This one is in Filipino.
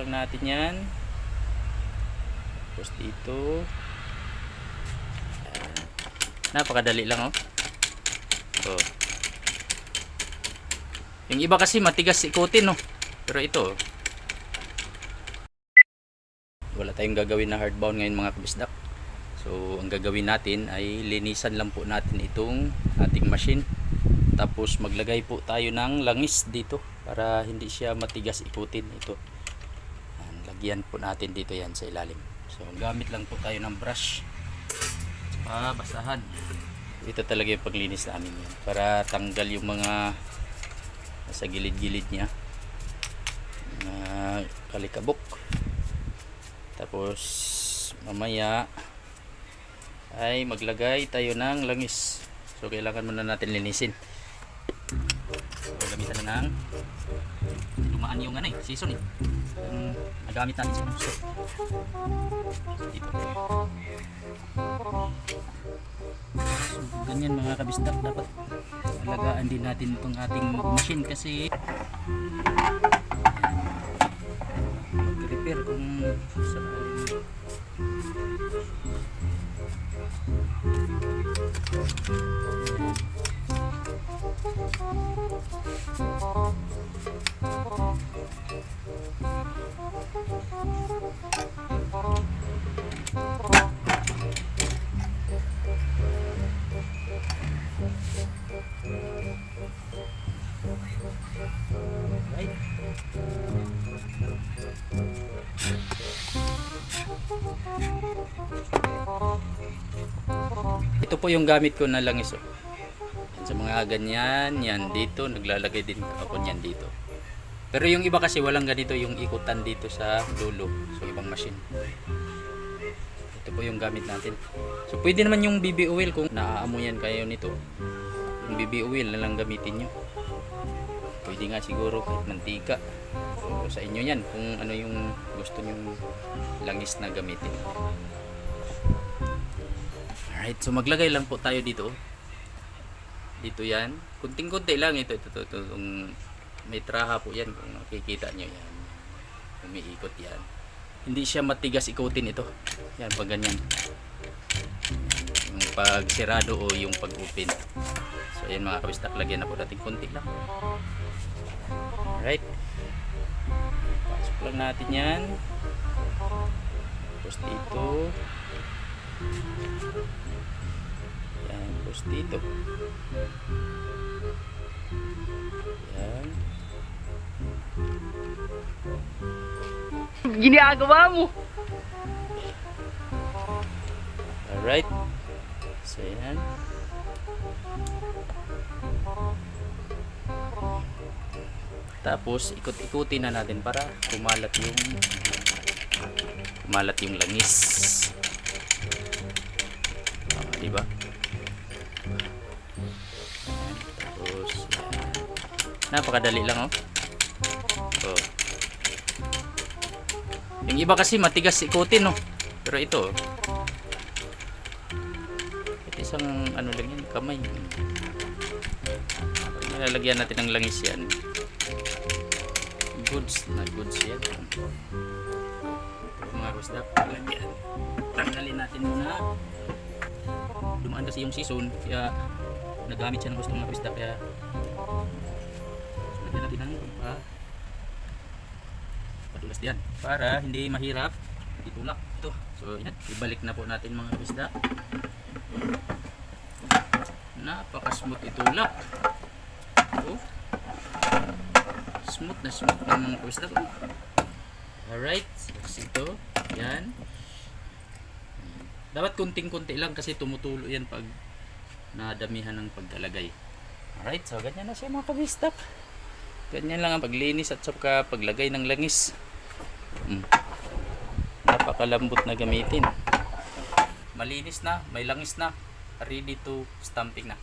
lang natin yan. Tapos dito. Ayan. Napakadali lang, oh. Oh. Yung iba kasi matigas ikutin, no. Pero ito, wala tayong gagawin na hardbound ngayon mga kabisdak. So ang gagawin natin ay linisan lang po natin itong ating machine. Tapos maglagay po tayo ng langis dito para hindi siya matigas ikutin ito. Ayan, lagyan po natin dito yan sa ilalim. So gamit lang po tayo ng brush. Basahan. Ito talaga yung paglinis namin yan, para tanggal yung mga sa gilid-gilid niya, kalikabok. Tapos mamaya ay maglagay tayo ng langis. So kailangan muna natin linisin. So gamitan na ng dumaan yung season nagamit natin sa gusto. Dito. So ganyan mga kabisdak, dapat alagaan din natin itong ating machine kasi mag-repair kung sa ito po yung gamit ko na langis, oh. Sa mga ganyan, yan dito, naglalagay din ako niyan dito. Pero yung iba kasi walang ganito yung ikutan dito sa dulo. So ibang machine. Ito po yung gamit natin. So pwede naman yung BB oil kung naaamoyan kayo nito. Yung BB oil na lang gamitin nyo. Pwede nga siguro kahit mantika. So sa inyo yan kung ano yung gusto nyo langis na gamitin. Alright, so maglagay lang po tayo dito. Dito yan. Kunting-kunti lang ito. May traha po yan. Kung makikita nyo yan. Umiikot yan. Hindi siya matigas ikutin ito. Yan, pag ganyan. Yung pag sirado o yung pag open. So yan mga kabistak, lagyan na po natin kunti lang. Alright. Pasok lang natin yan. Tapos dito. Yan, tapos dito. Yan. Ginagawa mo. Alright. So yan. Tapos ikot-ikutin na natin para kumalat yung langis. Diba? Tapos napakadali lang, oh. Oh. Yung iba kasi matigas ikutin, no. Pero ito, isang ano lang yan, kamay. Nilalagyan natin ng langis yan. Goods na goods yan. Mga kusdak, lagyan. Tanggalin natin muna. Dumaan kasi yung season, kaya nagamit siya ng gusto mga kusdak, kaya lagyan natin ng padulas diyan para hindi mahirap itulak ito. So yan, ibalik na po natin mga kusdak. Napaka-smooth itulak. Oh. Smooth na smooth ng mga kusdak. Alright, so ito, yan. Dapat kunting-kunti lang kasi tumutulo yan pag nadamihan ng pagkalagay. Alright, so ganyan na siya mga kabistak. Ganyan lang ang paglinis at saka paglagay ng langis. Napakalambot na gamitin. Malinis na, may langis na, ready to stamping na.